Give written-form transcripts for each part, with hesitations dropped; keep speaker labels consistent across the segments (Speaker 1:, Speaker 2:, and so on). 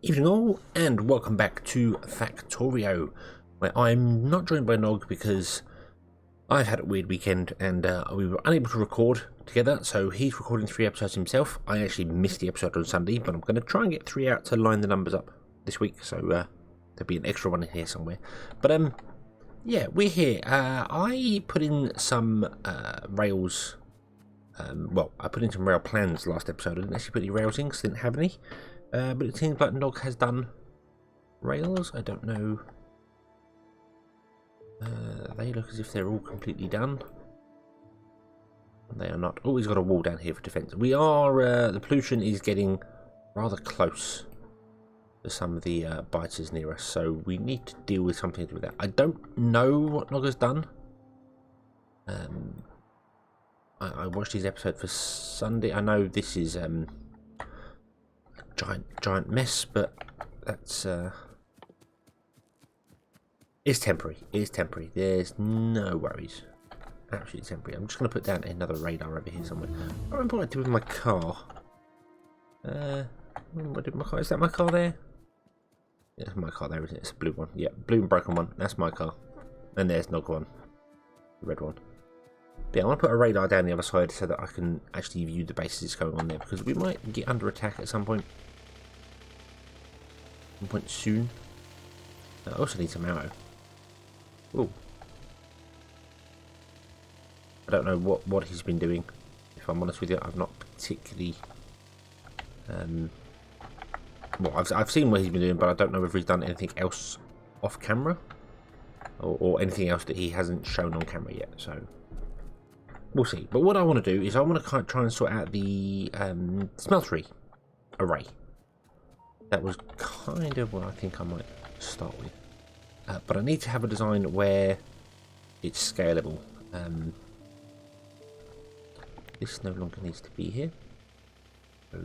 Speaker 1: Evening all, and welcome back to Factorio, where I'm not joined by Nog because I've had a weird weekend and we were unable to record together, so he's recording 3 episodes himself. I actually missed the episode on Sunday, but I'm going to try and get 3 out to line the numbers up this week, so there'll be an extra one in here somewhere. But yeah, we're here. I put in some rails, well, I put in some rail plans last episode. I didn't actually put any rails in because I didn't have any. But it seems like Nog has done rails. I don't know. They look as if they're all completely done. They are not. Oh, he's got a wall down here for defence. We are. The pollution is getting rather close to some of the biters near us, so we need to deal with something with that. I don't know what Nog has done. I watched his episode for Sunday. I know this is giant mess, but that's it's temporary. It is temporary. There's no worries. Absolutely temporary. I'm just going to put down another radar over here somewhere. I remember what I did with my car. What did my car? Is that my car there? Yeah, it's my car there, isn't it? It's a blue one. Yeah, blue and broken one. That's my car. And there's Nog one, the red one. But yeah, I want to put a radar down the other side so that I can actually view the bases going on there, because we might get under attack at some point. Soon. I also need some ammo. Ooh. I don't know what he's been doing. If I'm honest with you, I've not particularly. Well, I've seen what he's been doing, but I don't know if he's done anything else off camera, or anything else that he hasn't shown on camera yet. So we'll see. But what I want to do is I want to try and sort out the Smeltery array. That was kind of what I think I might start with. But I need to have a design where it's scalable. This no longer needs to be here. So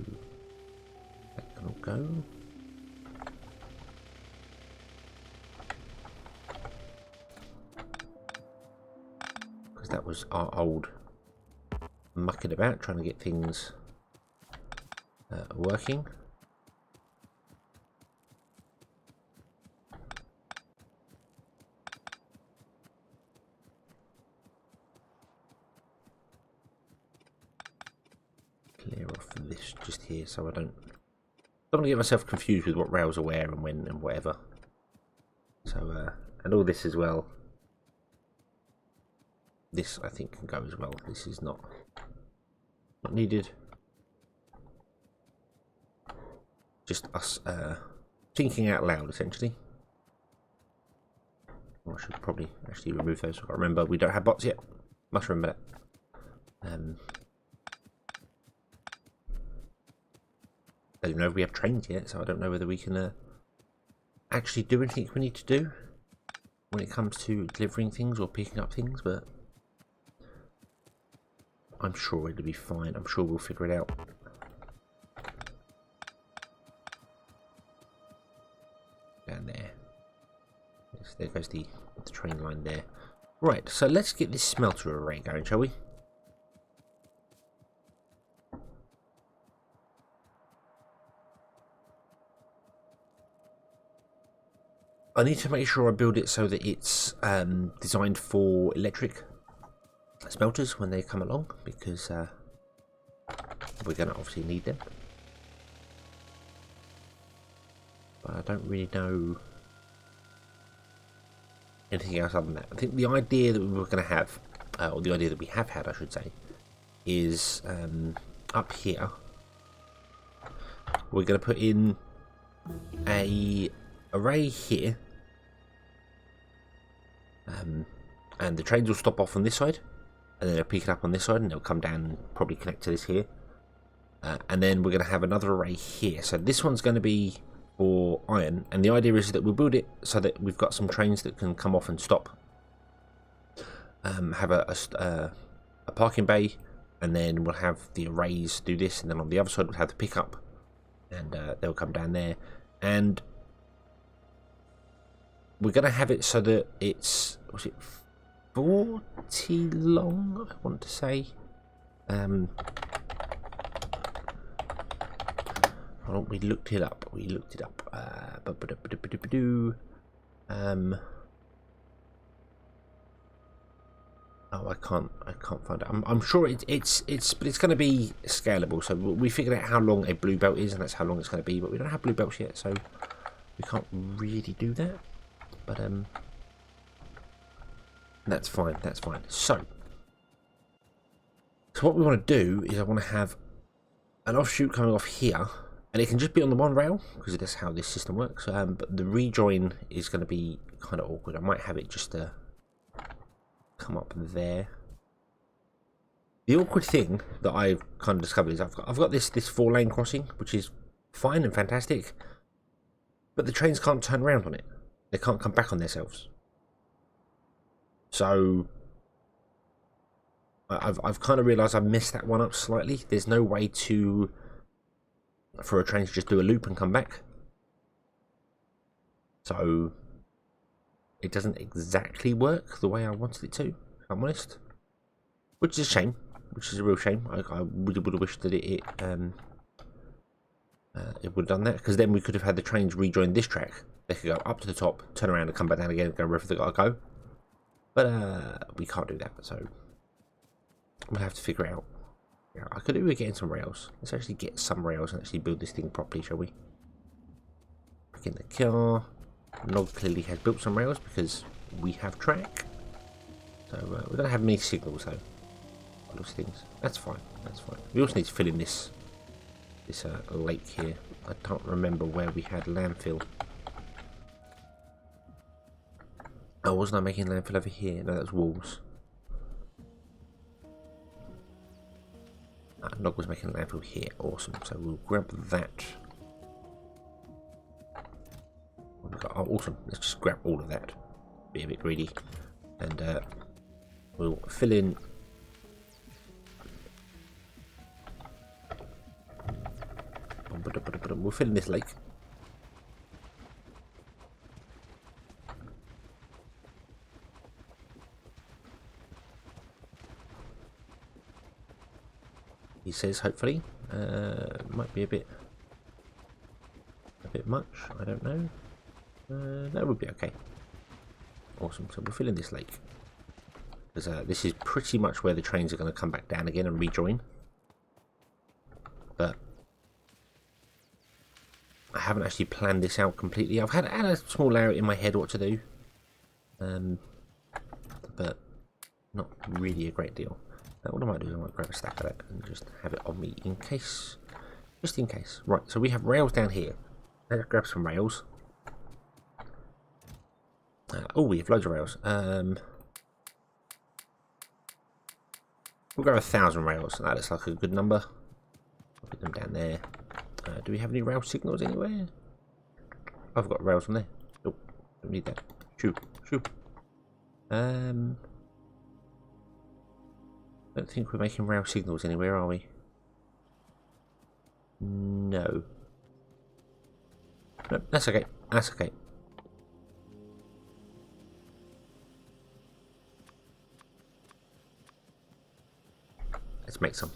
Speaker 1: that can all go. Because that was our old mucking about, trying to get things working. Clear off this just here, so I don't want to get myself confused with what rails are where and when and whatever. So and all this as well. This I think can go as well. This is not needed. Just us thinking out loud, essentially. Well, I should probably actually remove those. I remember we don't have bots yet. Must remember that. I don't know if we have trains yet, so I don't know whether we can actually do anything we need to do when it comes to delivering things or picking up things, but I'm sure it'll be fine. I'm sure we'll figure it out. Down there. Yes, there goes the train line there. Right, so let's get this smelter array going, shall we? I need to make sure I build it so that it's designed for electric smelters when they come along, because we're going to obviously need them. But I don't really know anything else other than that. I think the idea that we were going to have, or the idea that we have had, I should say, is up here. We're going to put in a array here. And the trains will stop off on this side, and then they'll pick it up on this side, and they'll come down and probably connect to this here. And then we're going to have another array here. So this one's going to be for iron, and the idea is that we'll build it so that we've got some trains that can come off and stop. Have a parking bay, and then we'll have the arrays do this, and then on the other side we'll have the pickup, and they'll come down there. And we're going to have it so that it's, was it 40 long, I want to say. Hold on, we looked it up. We looked it up. Oh, I can't find it. I'm sure but it's going to be scalable. So we figured out how long a blue belt is, and that's how long it's going to be. But we don't have blue belts yet, so we can't really do that. But that's fine. That's fine. So what we want to do is I want to have an offshoot coming off here, and it can just be on the one rail because that's how this system works. But the rejoin is going to be kind of awkward. I might have it just come up there. The awkward thing that I've kind of discovered is I've got this 4-lane crossing, which is fine and fantastic, but the trains can't turn around on it. They can't come back on themselves. So I've kind of realised I messed that one up slightly. There's no way for a train to just do a loop and come back. So it doesn't exactly work the way I wanted it to, if I'm honest. Which is a shame. Which is a real shame. I really would have wished that it would have done that, because then we could have had the trains rejoin this track. They could go up to the top, turn around and come back down again and go wherever they gotta go. But we can't do that, so we'll have to figure it out. Yeah, I could do with getting some rails. Let's actually get some rails and actually build this thing properly, shall we? Back in the car. NOG clearly has built some rails because we have track. So we don't have many signals though. Those things. That's fine. That's fine. We also need to fill in this lake here. I can't remember where we had landfill. Oh, wasn't I making landfill over here? No, that's walls. NOG was making landfill here. Awesome. So we'll grab that. Oh, awesome. Let's just grab all of that. Be a bit greedy. And we'll fill in. We'll fill in this lake. He says, hopefully. Might be a bit much. I don't know. That would be okay. Awesome. So we'll fill in this lake, because this is pretty much where the trains are going to come back down again and rejoin. But I haven't actually planned this out completely. I've had a small layout in my head what to do, but not really a great deal. What I might do is I might grab a stack of that and just have it on me in case, just in case. Right, so we have rails down here. Let's grab some rails. Oh, we have loads of rails. We'll go 1,000 rails. That looks like a good number. I'll put them down there. Do we have any rail signals anywhere? I've got rails on there. Nope, don't need that. Shoo. Don't think we're making rail signals anywhere, are we? No. Nope, that's okay. That's okay. Let's make some.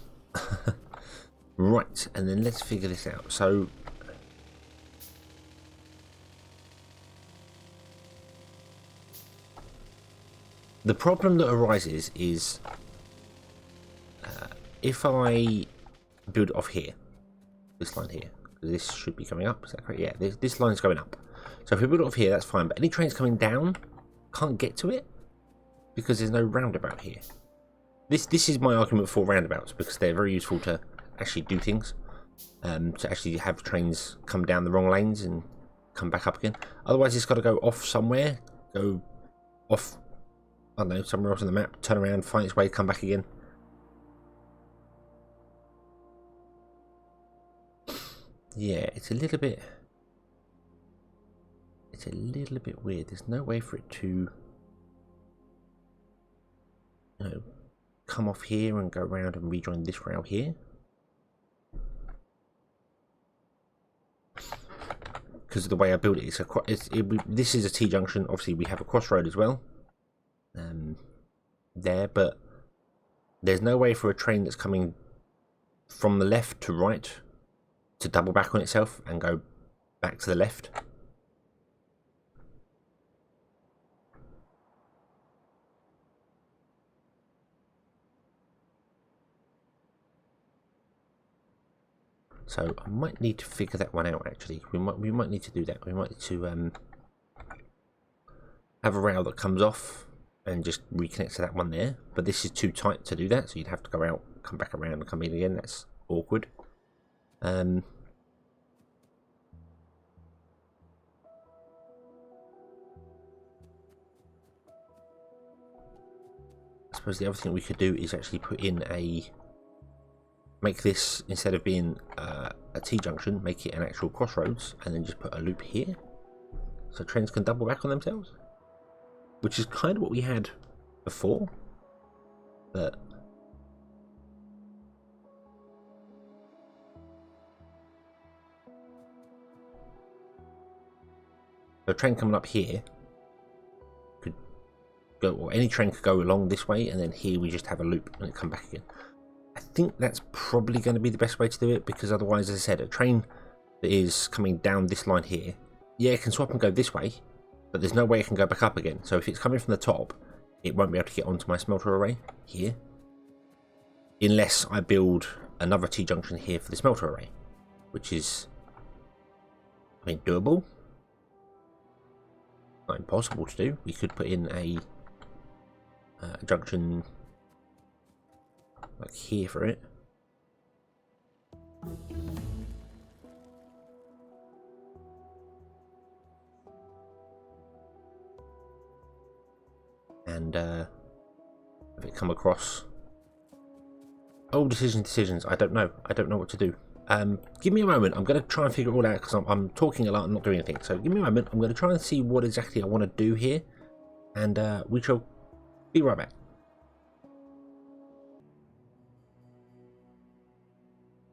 Speaker 1: Right, and then let's figure this out. So the problem that arises is if I build it off here, this line here, this should be coming up, is that correct? Yeah, this line's going up. So if we build it off here, that's fine, but any trains coming down can't get to it because there's no roundabout here. This is my argument for roundabouts, because they're very useful to actually do things, to actually have trains come down the wrong lanes and come back up again. Otherwise it's got to go off somewhere, go off, I don't know, somewhere else on the map, turn around, find its way, come back again. Yeah, it's a little bit weird. There's no way for it to, you know, come off here and go around and rejoin this rail here, because of the way I built it. This is a T-junction. Obviously we have a crossroad as well there, but there's no way for a train that's coming from the left to right to double back on itself and go back to the left. So I might need to figure that one out. Actually, we might need to do that. We might need to have a rail that comes off and just reconnect to that one there. But this is too tight to do that, so you'd have to go out, come back around, and come in again. That's awkward. I suppose the other thing we could do is actually put in make this, instead of being a T-junction, make it an actual crossroads, and then just put a loop here, so trains can double back on themselves, which is kind of what we had before, but a train coming up here could go, or any train could go along this way, and then here we just have a loop and it come back again. I think that's probably going to be the best way to do it, because otherwise, as I said, a train that is coming down this line here, yeah, it can swap and go this way, but there's no way it can go back up again. So if it's coming from the top, it won't be able to get onto my smelter array here, unless I build another T-junction here for the smelter array, which is, I mean, doable. Not impossible to do. We could put in a junction like here for it. And have it come across. Oh, decisions. I don't know what to do. Give me a moment. I'm going to try and figure it all out, because I'm talking a lot and not doing anything. So give me a moment. I'm going to try and see what exactly I want to do here, and we shall be right back.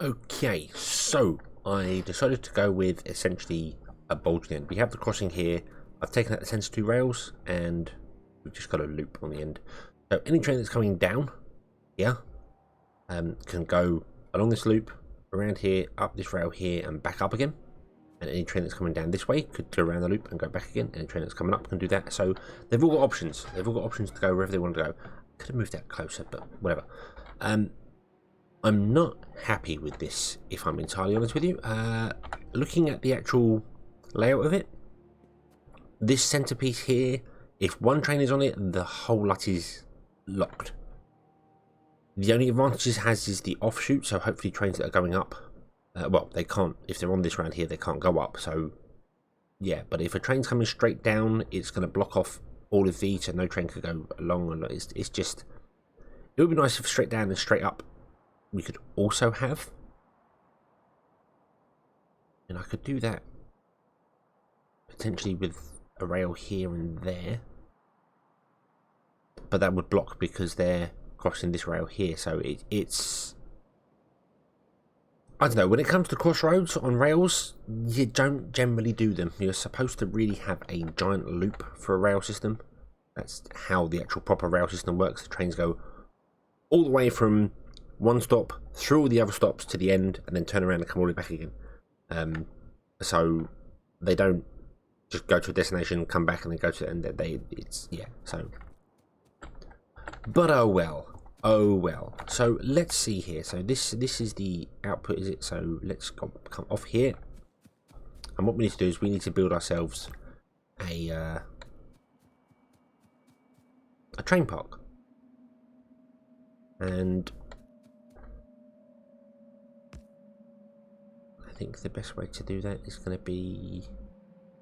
Speaker 1: Okay, so I decided to go with essentially a bulging end. We have the crossing here. I've taken out the Sense 2 rails, and we've just got a loop on the end. So any train that's coming down here can go along this loop, around here, up this rail here, and back up again. And any train that's coming down this way could go around the loop and go back again. Any train that's coming up can do that. So they've all got options. They've all got options to go wherever they want to go. Could have moved that closer, but whatever. I'm not happy with this, if I'm entirely honest with you. Looking at the actual layout of it, this centerpiece here, if one train is on it, the whole lot is locked. The only advantage it has is the offshoot, so hopefully trains that are going up, well, they can't, if they're on this round here, they can't go up, so yeah, but if a train's coming straight down, it's going to block off all of these, so no train could go along, and it's just, it would be nice if straight down and straight up we could also have, and I could do that potentially with a rail here and there, but that would block because they're crossing this rail here, so it's I don't know, when it comes to crossroads on rails, you don't generally do them. You're supposed to really have a giant loop for a rail system. That's how the actual proper rail system works. The trains go all the way from one stop through all the other stops to the end, and then turn around and come all the way back again. So they don't just go to a destination, come back, and then go to the end. So. But oh well. So let's see here. So this is the output, is it? So let's come off here. And what we need to do is we need to build ourselves a train park. And I think the best way to do that is going to be...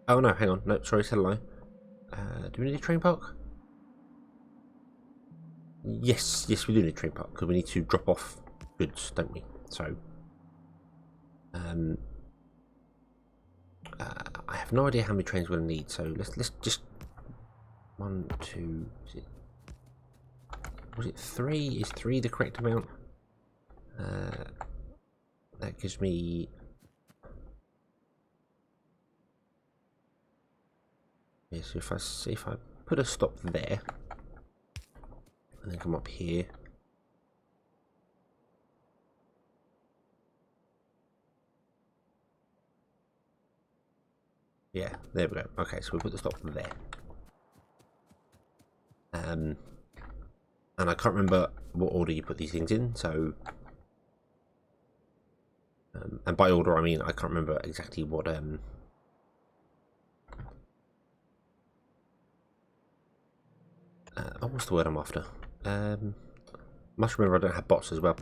Speaker 1: Oh no, hang on. No, sorry, I said a lie. Do we need a train park? Yes, we do need a train park, because we need to drop off goods, don't we? So, I have no idea how many trains we're going to need, so let's just... 1, 2... Was it 3? Is 3 the correct amount? That gives me... Yeah, so if I put a stop there, and then come up here, Yeah, there we go. Okay, so we put the stop there. And I can't remember what order you put these things in, so... and by order, I mean, I can't remember exactly what... oh, what's the word I'm after? Must remember I don't have bots as well.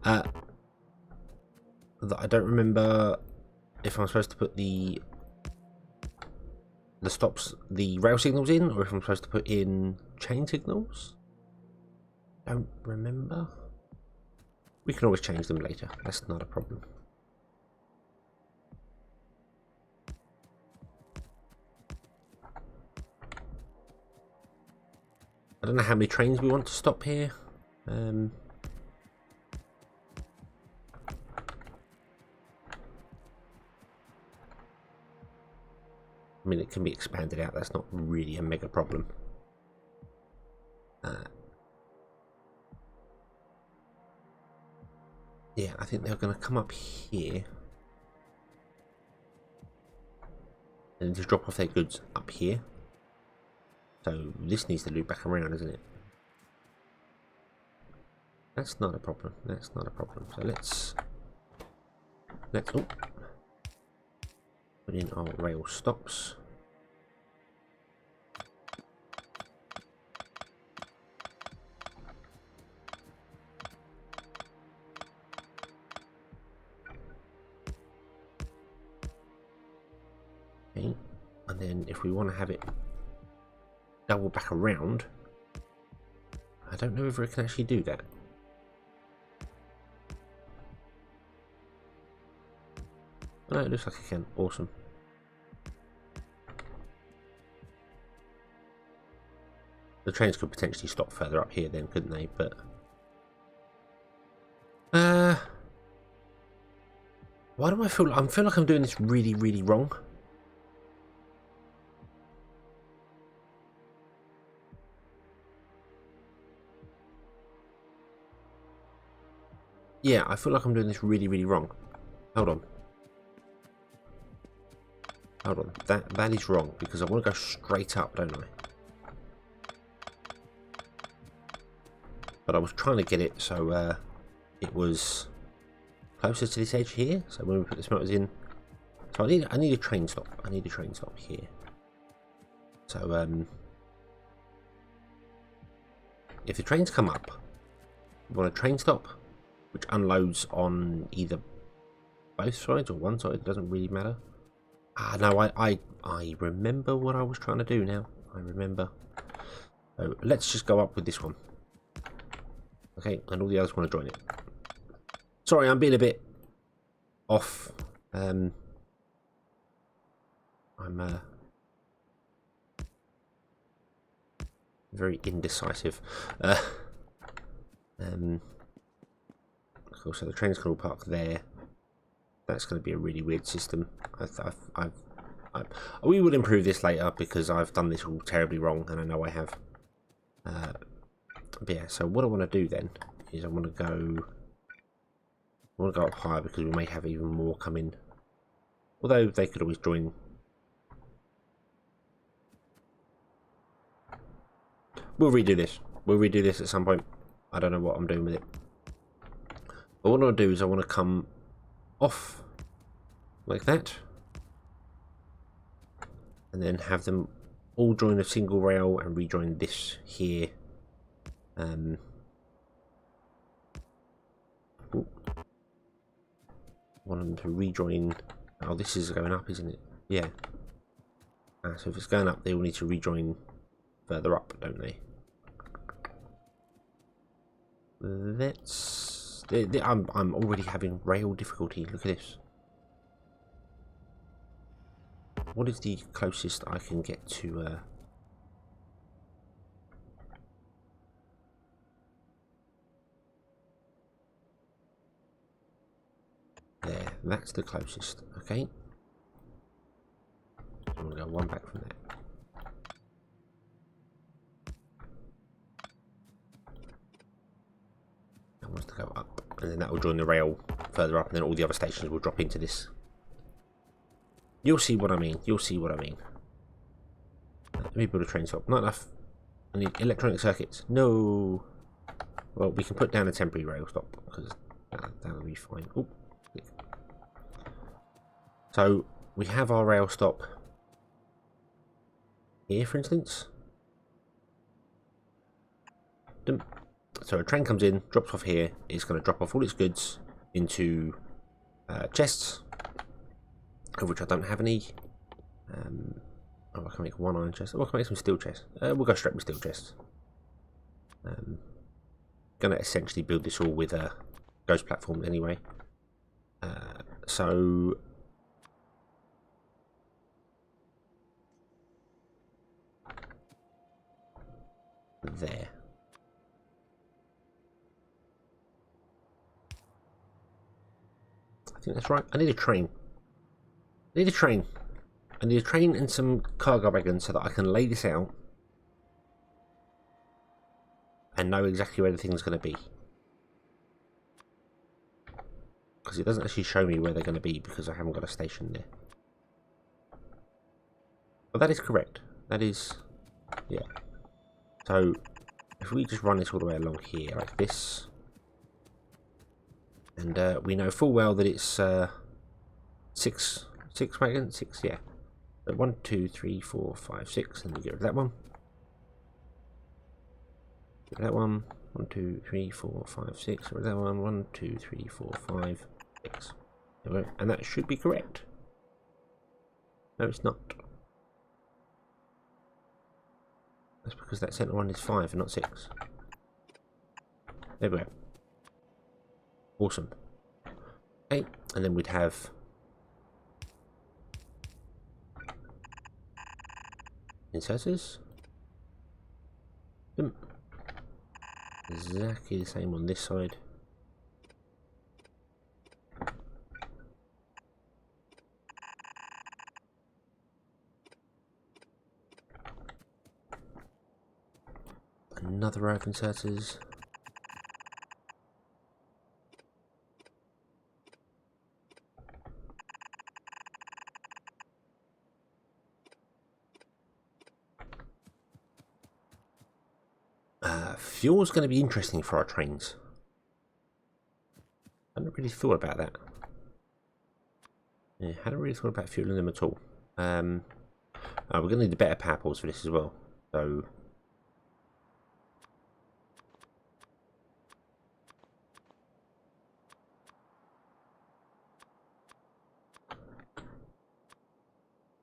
Speaker 1: I don't remember if I'm supposed to put the stops, the rail signals in, or if I'm supposed to put in chain signals. Don't remember. We can always change them later. That's not a problem. I don't know how many trains we want to stop here. I mean, it can be expanded out. That's not really a mega problem. Yeah, I think they're going to come up here and just drop off their goods up here. So this needs to loop back around, isn't it? That's not a problem. That's not a problem. So let's oh, put in our rail stops. Okay, and then if we want to have it double back around, I don't know if it can actually do that. No, it looks like it can. Awesome. The trains could potentially stop further up here then, couldn't they? But why do I feel like I'm doing this really, really wrong? Yeah, I feel like I'm doing this really, really wrong. Hold on. Hold on. That is wrong because I want to go straight up, don't I? But I was trying to get it so it was closer to this edge here. So when we put the smelters in, so I need a train stop. I need a train stop here. So if the trains come up, we want a train stop, which unloads on either both sides or one side. It doesn't really matter. Ah, no, I remember what I was trying to do now. I remember. So let's just go up with this one. Okay, and all the others want to join it. Sorry, I'm being a bit off. I'm very indecisive. Cool, so the trains can all park there. That's going to be a really weird system. We will improve this later because I've done this all terribly wrong, and I know I have. But yeah, so what I want to do then is I want to go up higher because we may have even more come in. Although they could always join. We'll redo this. We'll redo this at some point. I don't know what I'm doing with it. But what I want to do is I want to come off like that. And then have them all join a single rail and rejoin this here. Want them to rejoin. Oh, this is going up, isn't it? Yeah. So if it's going up, they all need to rejoin further up, don't they? Let's. I'm already having rail difficulty. Look at this. What is the closest I can get to? There, that's the closest. Okay. So I'm gonna go one back from there. That wants to go up, and then that will join the rail further up, and then all the other stations will drop into this. You'll see what I mean. You'll see what I mean. Let me build a train stop. Not enough. I need electronic circuits. No. Well, we can put down a temporary rail stop because that'll be fine. Oh. So we have our rail stop here, for instance. So a train comes in, drops off here. It's going to drop off all its goods into chests, of which I don't have any. Oh, I can make one iron chest. Oh, I can make some steel chests. We'll go straight with steel chests. Going to essentially build this all with ghost platforms anyway. So there. I think that's right. I need a train. I need a train. I need a train and some cargo wagons so that I can lay this out and know exactly where the thing's going to be. Because it doesn't actually show me where they're going to be because I haven't got a station there. But that is correct. That is, yeah. So if we just run this all the way along here like this, and we know full well that it's six wagons, six, yeah. So 1, 2, 3, 4, 5, 6, and we get rid of that one. Get rid of that one. 1, 2, 3, 4, 5, 6. Get rid of that one. 1, 2, 3, 4, 5, 6. And that should be correct. No, it's not. That's because that centre one is 5 and not 6. There we go. Awesome. Okay, and then we'd have inserters. Exactly the same on this side. Another row of inserters. Fuel's going to be interesting for our trains. I hadn't really thought about that. Yeah, hadn't really thought about fueling them at all. We're going to need the better power poles for this as well. So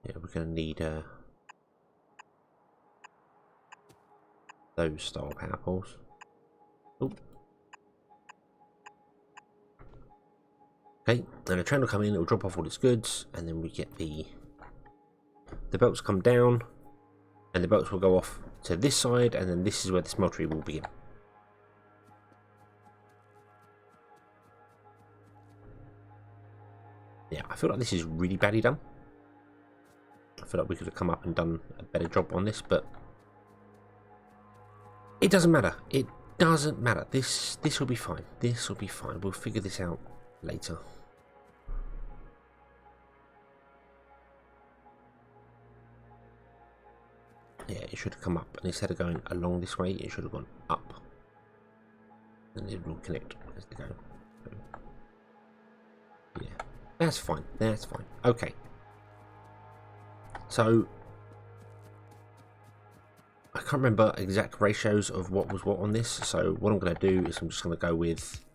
Speaker 1: yeah, we're going to need those style power poles. Oh. Okay, and a train will come in, it will drop off all its goods, and then we get the belts come down, and the belts will go off to this side, and then this is where the smeltery will begin. Yeah, I feel like this is really badly done. I feel like we could have come up and done a better job on this, but it doesn't matter. It doesn't matter. This will be fine. This will be fine. We'll figure this out later. Yeah, it should have come up, and instead of going along this way, it should have gone up, and it will connect as they go. So, yeah, that's fine. That's fine. Okay. So I can't remember exact ratios of what was what on this, so what I'm going to do is I'm just going to go with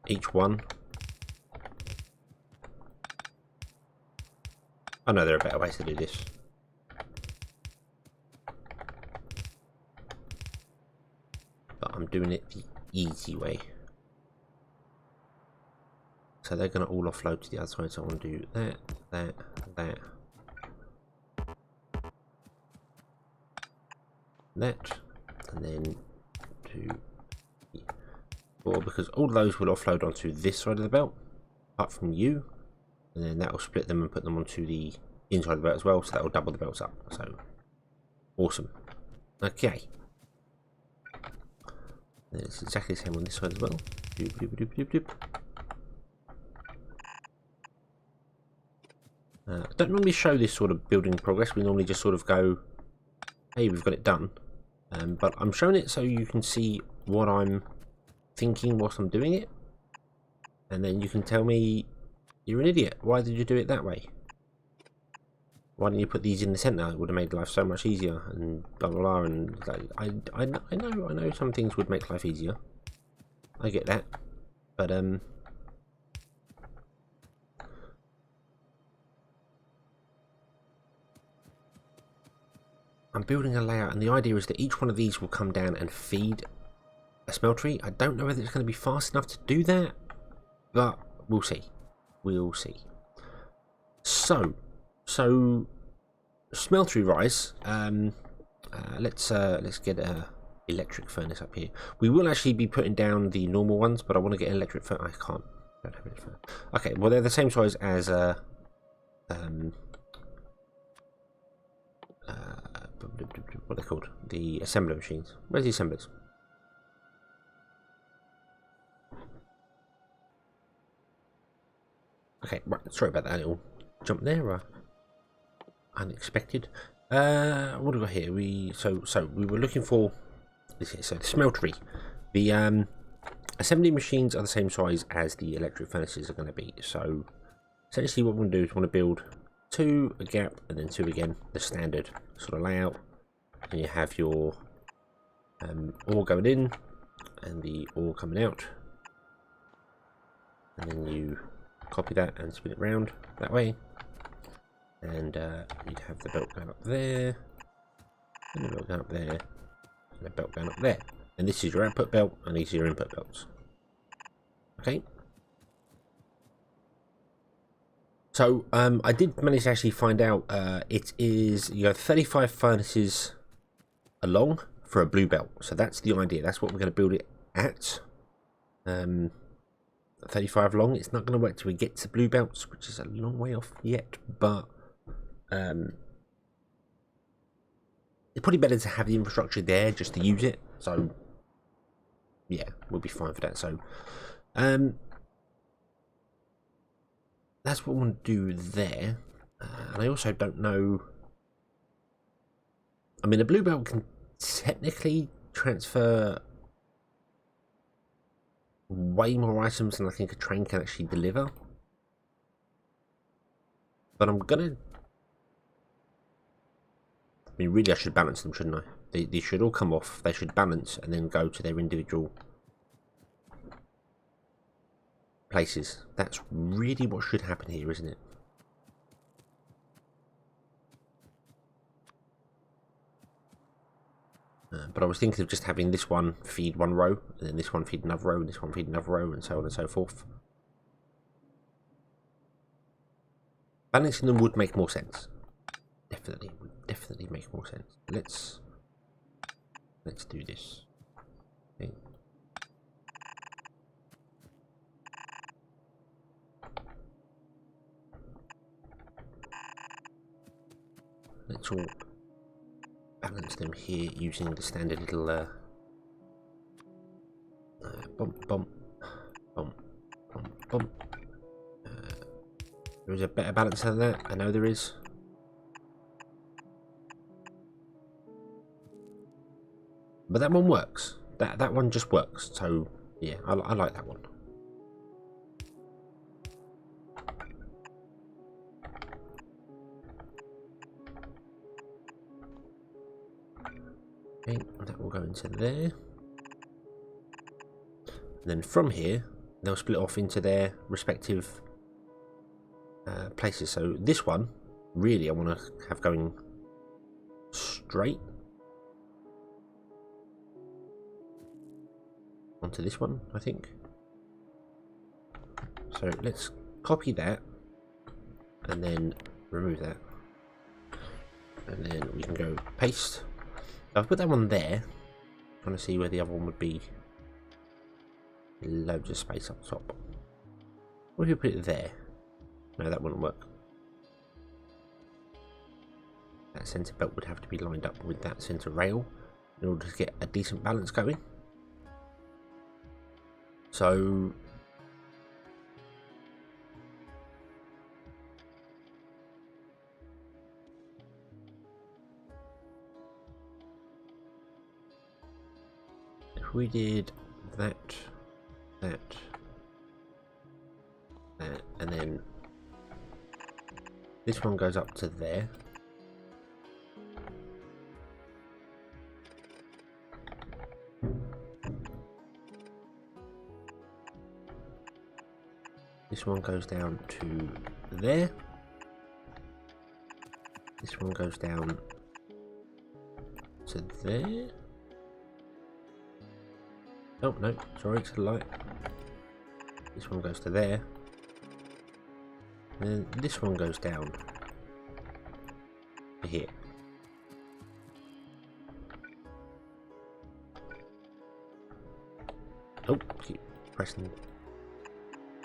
Speaker 1: each one. I know there are better ways to do this. But I'm doing it the easy way. So they're going to all offload to the other side, so I want to do that, that, and then 2, 3, 4, because all of those will offload onto this side of the belt, apart from you, and then that will split them and put them onto the inside of the belt as well, so that will double the belts up. So awesome. Okay. And it's exactly the same on this side as well. Doop, doop, doop, doop, doop. don't normally show this sort of building progress. We normally just sort of go, hey, we've got it done. But I'm showing it so you can see what I'm thinking whilst I'm doing it. And then you can tell me, you're an idiot. Why did you do it that way? Why didn't you put these in the centre? It would have made life so much easier, and blah blah blah. And like, I know some things would make life easier. I get that, but I'm building a layout, and the idea is that each one of these will come down and feed a smeltery. I don't know whether it's going to be fast enough to do that, but we'll see. We'll see. So smeltery rise. Let's get a electric furnace up here. We will actually be putting down the normal ones, but I want to get an electric furnace. I can't. Don't have it. Okay, well they're the same size as what are they called? The assembler machines. Where's the assemblers? Okay, right. Sorry about that little jump there. Unexpected. What do we got here? So we were looking for this here. So the smeltery. The assembly machines are the same size as the electric furnaces are going to be. So essentially, what we're going to do is we want to build 2, a gap, and then 2 again. The standard sort of layout. And you have your ore going in and the ore coming out, and then you copy that and spin it round that way. And you'd have the belt going up there, and the belt going up there, and the belt going up there. And this is your output belt, and these are your input belts. Okay. So I did manage to actually find out it is, you have 35 furnaces along for a blue belt. So that's the idea. That's what we're going to build it at. 35 long. It's not going to work till we get to blue belts, which is a long way off yet, but it's probably better to have the infrastructure there just to use it. So yeah, we'll be fine for that. So that's what I want to do there. And I also don't know, I mean, a blue belt can technically transfer way more items than I think a train can actually deliver. But I'm gonna, I mean, really I should balance them, shouldn't I? They should all come off, they should balance and then go to their individual places. That's really what should happen here, isn't it? But I was thinking of just having this one feed one row, and then this one feed another row, and this one feed another row, and so on and so forth. Balancing them would make more sense. Definitely, would definitely make more sense. Let's do this. Okay. Let's all balance them here using the standard little bump, bump, bump, bump, bump. There is a better balance than that. I know there is. But that one works. That one just works. So yeah, I like that one. Okay, that will go into there. And then from here, they'll split off into their respective places. So this one, really, I want to have going straight onto this one, I think. So let's copy that and then remove that, and then we can go paste. I've put that one there. Trying to see where the other one would be. Loads of space up top. What if you put it there? No, that wouldn't work. That centre belt would have to be lined up with that centre rail in order to get a decent balance going. So if we did that, that, that, and then this one goes up to there. This one goes down to there. This one goes down to there. Oh no, sorry, to the light. This one goes to there. And then this one goes down to here. Oh, keep pressing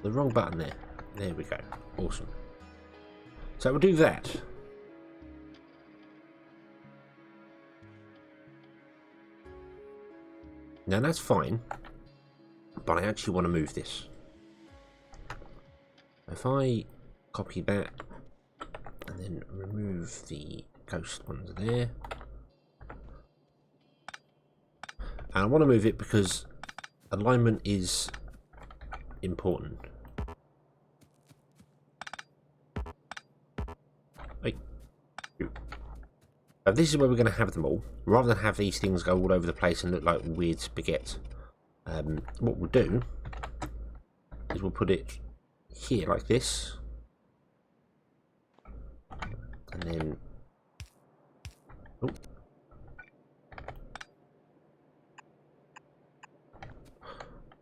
Speaker 1: the wrong button there. There we go. Awesome. So we'll do that. Now that's fine, but I actually want to move this. If I copy that and then remove the ghost ones there, and I want to move it because alignment is important. This is where we're going to have them all, rather than have these things go all over the place and look like weird spaghetti. What we'll do is we'll put it here like this, and then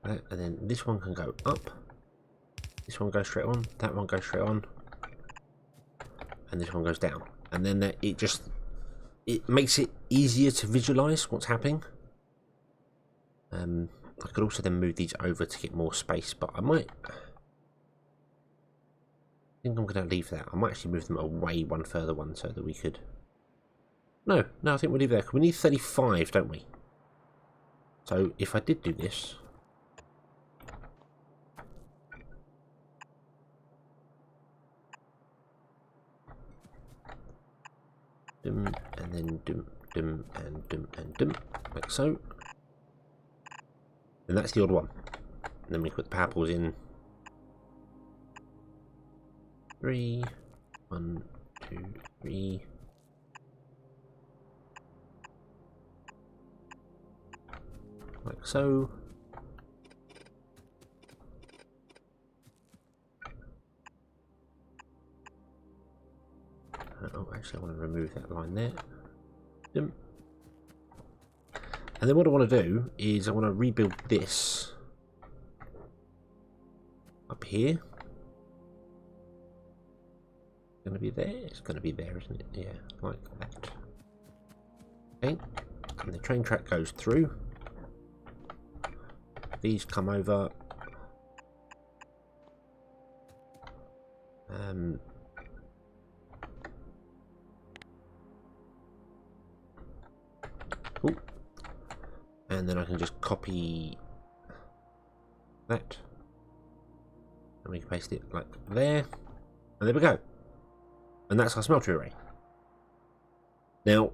Speaker 1: and then this one can go up, this one goes straight on, that one goes straight on, and this one goes down, and then it makes it easier to visualize what's happening. I could also then move these over to get more space, but I think I'm going to leave that. I might actually move them away one further one so that we could... No, I think we'll leave there. We need 35, don't we? So if I did do this... Dum, and then dum, dum, and dum, and dum, like so. And that's the odd one. And then we put the power pools in. 3, 1, 2, 3. Like so. Oh, actually, I want to remove that line there. And then what I want to do is I want to rebuild this up here. Going to be there? It's going to be there, isn't it? Yeah, like that. Okay, and the train track goes through. These come over. Ooh. And then I can just copy that, and we can paste it like there, and there we go. And that's our smeltery array. Now,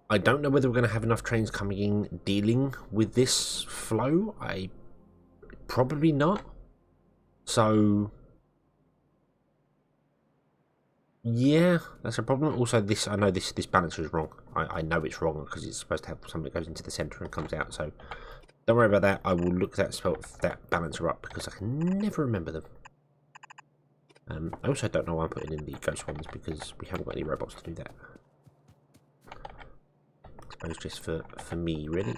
Speaker 1: I don't know whether we're going to have enough trains coming in dealing with this flow. Probably not. So yeah, that's a problem. Also, I know this balancer is wrong. I know it's wrong because it's supposed to have something that goes into the center and comes out. So don't worry about that. I will look that balancer up because I can never remember them. I also don't know why I'm putting in the ghost ones because we haven't got any robots to do that. I suppose just for me, really.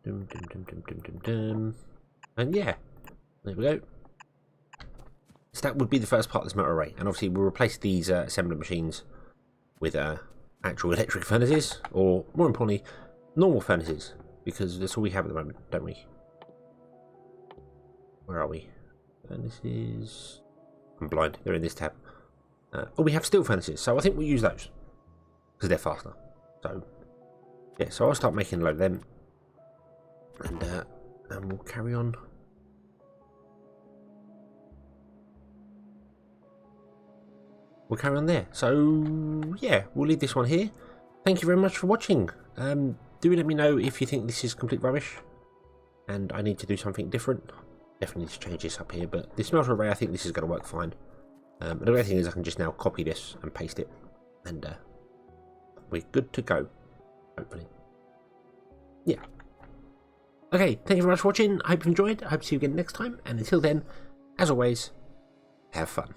Speaker 1: Dum, dum, dum, dum, dum, dum, dum. And yeah, there we go. So that would be the first part of the smelter array, and obviously we'll replace these assembly machines with actual electric furnaces, or more importantly, normal furnaces, because that's all we have at the moment, don't we? Where are we? Furnaces. I'm blind. They're in this tab. Oh, we have steel furnaces, so I think we'll use those because they're faster. So yeah, so I'll start making a load of them. And we'll carry on. we'll carry on there. So yeah, we'll leave this one here. Thank you very much for watching. Do let me know if you think this is complete rubbish and I need to do something different. Definitely need to change this up here, but the smelter array, I think this is going to work fine. And the other thing is I can just now copy this and paste it, and we're good to go, hopefully. Yeah. Okay, thank you very much for watching. I hope you enjoyed. I hope to see you again next time, and until then, as always, have fun.